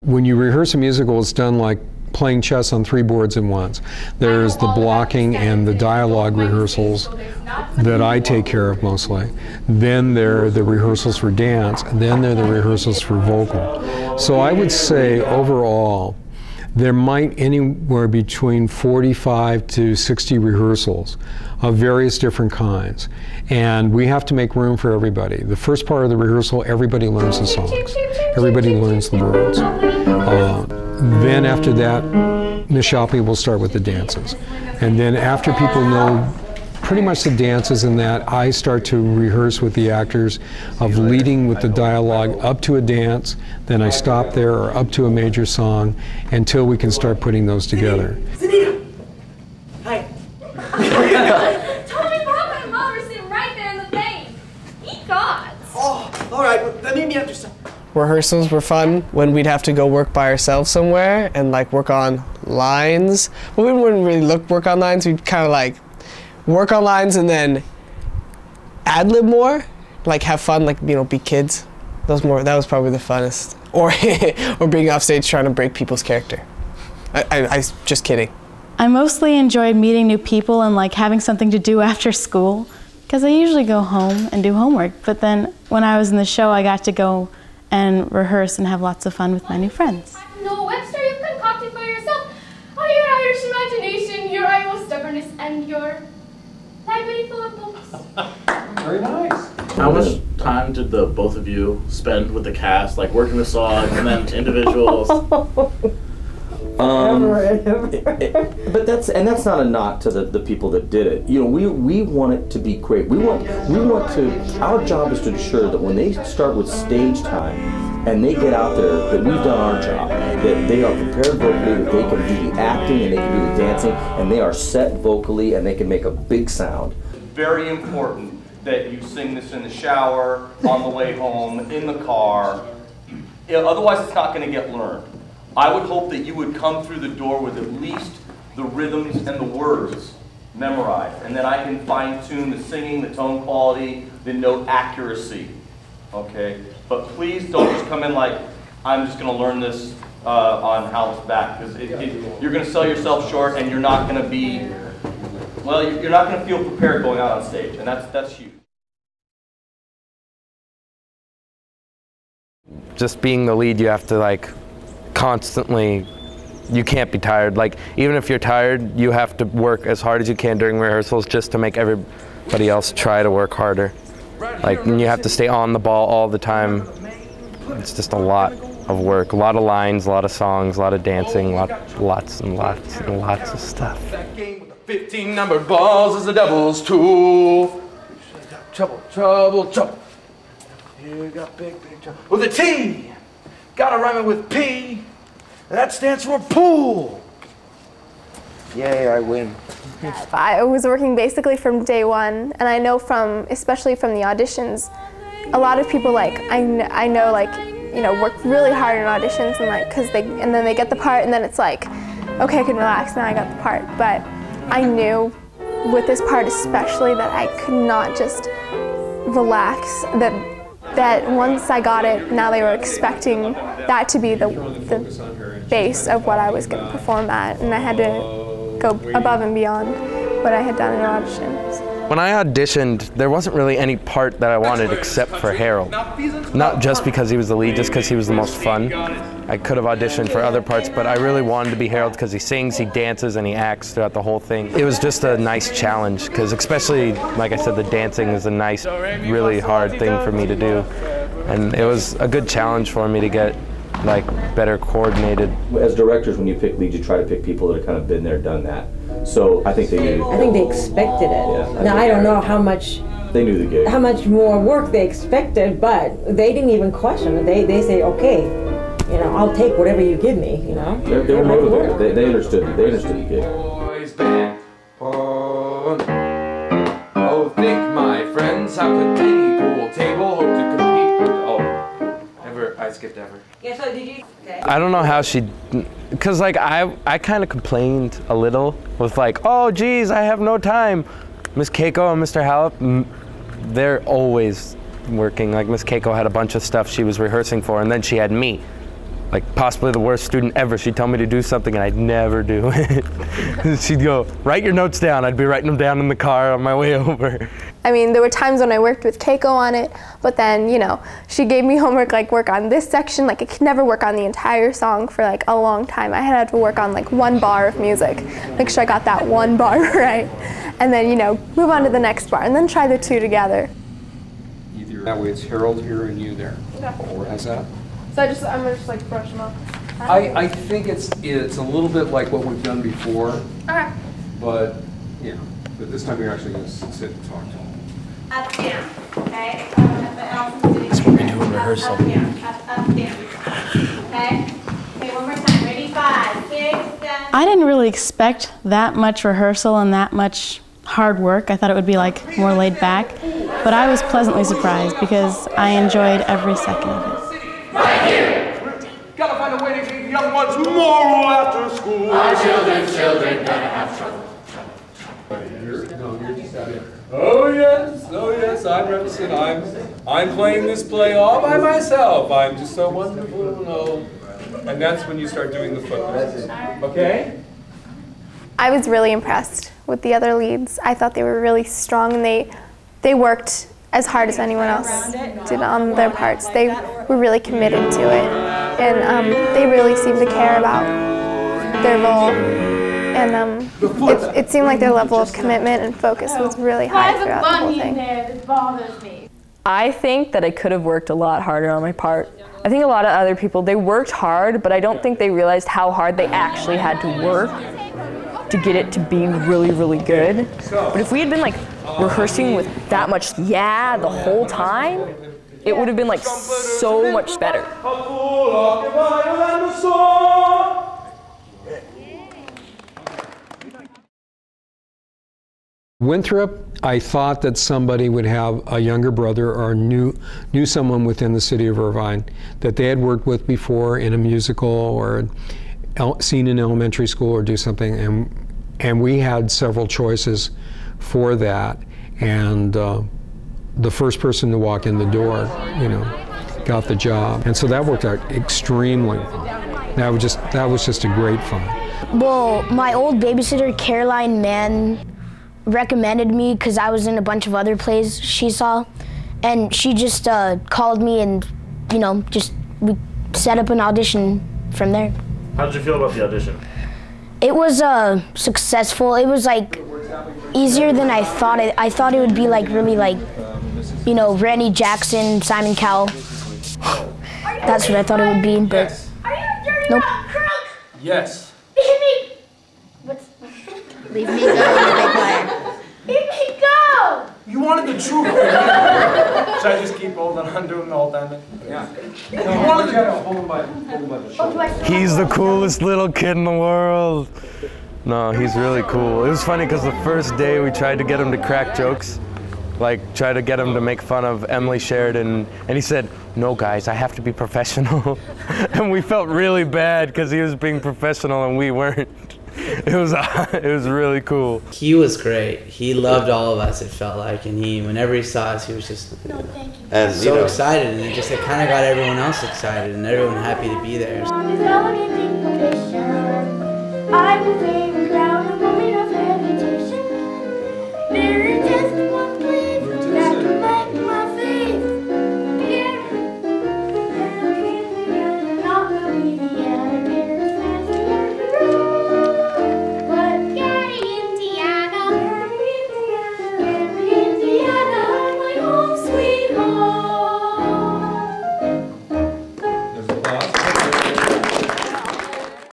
When you rehearse a musical, it's done like playing chess on 3 boards at once. There's the blocking and the dialogue rehearsals that I take care of mostly. Then there are the rehearsals for dance, and then there are the rehearsals for vocal. So I would say overall, there might anywhere between 45 to 60 rehearsals of various different kinds. And we have to make room for everybody. The first part of the rehearsal, everybody learns the songs. Everybody learns the words. Then after that, Miss Shoppy will start with the dances. And then after people know pretty much the dances and that, I start to rehearse with the actors of leading with the dialogue up to a dance, then I stop there, or up to a major song, until we can start putting those together. Zanita! Hi. Tommy, Papa, and Mom are sitting right there in the vein. Eat gods. Oh, all right, but let me understand. Rehearsals were fun when we'd have to go work by ourselves somewhere and like work on lines. But we wouldn't really work on lines. We'd kind of like work on lines and then ad-lib more, like have fun, like, you know, be kids. That was probably the funnest. Or or being off stage trying to break people's character. I just kidding. I mostly enjoyed meeting new people and like having something to do after school, because I usually go home and do homework. But then when I was in the show, I got to go and rehearse and have lots of fun with my new friends. No, Webster, you've concocted for yourself. Oh, your Irish imagination, your Iowa stubbornness, and your library full of books. Very nice. How much time did the both of you spend with the cast, like working the songs and then individuals? But that's not a knock to the people that did it. You know, we want it to be great. We want to. Our job is to ensure that when they start with stage time and they get out there, that we've done our job. That they are prepared vocally, that they can do the acting and they can do the dancing, and they are set vocally and they can make a big sound. Very important that you sing this in the shower, on the way home, in the car. Otherwise, it's not going to get learned. I would hope that you would come through the door with at least the rhythms and the words memorized, and then I can fine-tune the singing, the tone quality, the note accuracy, okay? But please don't just come in like, I'm just going to learn this on Hal's back, because you're going to sell yourself short, and you're not going to be, well, you're not going to feel prepared going out on stage, and that's huge. Just being the lead, you have to like constantly, you can't be tired. Like, even if you're tired, you have to work as hard as you can during rehearsals just to make everybody else try to work harder. Like, and you have to stay on the ball all the time. It's just a lot of work, a lot of lines, a lot of songs, a lot of dancing, lots and lots of stuff. That game with the 15 numbered balls is the devil's tool. Trouble, trouble, trouble. You got big trouble. With a T, gotta rhyme it with P. That stands for pool. Yay, I win. I was working basically from day one, and I know especially from the auditions, a lot of people like, I know like, you know, work really hard in auditions and like, and then they get the part and then it's like, okay, I can relax, now I got the part. But I knew with this part especially that I could not just relax, that once I got it, now they were expecting that to be the base of what I was going to perform at, and I had to go above and beyond what I had done in auditions. When I auditioned, there wasn't really any part that I wanted except for Harold. Not just because he was the lead, just because he was the most fun. I could have auditioned for other parts, but I really wanted to be Harold because he sings, he dances, and he acts throughout the whole thing. It was just a nice challenge, because especially, like I said, the dancing is a nice, really hard thing for me to do. And it was a good challenge for me to get like better coordinated. As directors, when you pick leads, you try to pick people that have kind of been there, done that. So I think they knew. I think they expected it. Yeah, now I don't know how much they knew the gig. How much more work they expected, but they didn't even question it. They say, okay, you know, I'll take whatever you give me. You know. They were motivated. They understood. They understood the gig. Boys band. Oh, think my friends, how could any pool table hope to compete with? Oh, I skipped ever. Yeah. So did you? Okay. I don't know how she, because like I kind of complained a little with like, oh geez, I have no time. Miss Keiko and Mr. Hallop, they're always working. Like Miss Keiko had a bunch of stuff she was rehearsing for, and then she had me. like possibly the worst student ever. She'd tell me to do something and I'd never do it. She'd go, write your notes down. I'd be writing them down in the car on my way over. I mean, there were times when I worked with Keiko on it, but then, you know, she gave me homework, like work on this section. Like I could never work on the entire song for like a long time. I had to work on like one bar of music, make sure I got that one bar right. And then, you know, move on to the next bar and then try the two together. Either that way it's Harold here and you there. Okay. How's that? So I'm gonna just like brush them up. I think it's a little bit like what we've done before. Okay. But yeah, but this time you're actually going to sit and talk to them. Up, down, okay? That's what we do in rehearsal. Up, down, up, down. Okay? Okay, one more time. Ready? 5, 6, 7. I didn't really expect that much rehearsal and that much hard work. I thought it would be like more laid back, but I was pleasantly surprised because I enjoyed every second of it. Right here! Gotta find a way to keep young ones tomorrow after school. Our children gonna have trouble. Oh yes, I'm reticent. I'm playing this play all by myself. I'm just so wonderful, no. And that's when you start doing the footnotes. Okay? I was really impressed with the other leads. I thought they were really strong and they worked as hard as anyone else did on their parts. They were really committed to it, and they really seemed to care about their role. And it seemed like their level of commitment and focus was really high throughout the whole thing. That bothers me. I think that I could have worked a lot harder on my part. I think a lot of other people, they worked hard, but I don't think they realized how hard they actually had to work to get it to be really, really good. But if we had been like rehearsing with that much the whole time, it would have been like so much better. Winthrop, I thought that somebody would have a younger brother or knew someone within the city of Irvine that they had worked with before in a musical or seen in elementary school or do something, and we had several choices for that, and the first person to walk in the door, you know, got the job, and so that worked out extremely well. That was just a great fun. Well, my old babysitter Caroline Mann recommended me because I was in a bunch of other plays she saw, and she just called me, and you know, we set up an audition from there. How did you feel about the audition? It was successful. It was like easier than I thought. I thought it would be like really like, you know, Randy Jackson, Simon Cowell. That's what I thought it would be, but nope. Yes. Leave me go, you big liar. Leave me go! You wanted the truth. Should I just keep holding on to him the whole time? Yeah. You wanted to hold him by the shoulder. He's the coolest little kid in the world. No, he's really cool. It was funny because the first day we tried to get him to crack jokes, like try to get him to make fun of Emily Sheridan, and he said, "No guys, I have to be professional." And we felt really bad because he was being professional and we weren't. It was really cool. He was great. He loved all of us, it felt like, and whenever he saw us, he was just so excited, and it kind of got everyone else excited and everyone happy to be there. On his elevating picture, I will sing the ground.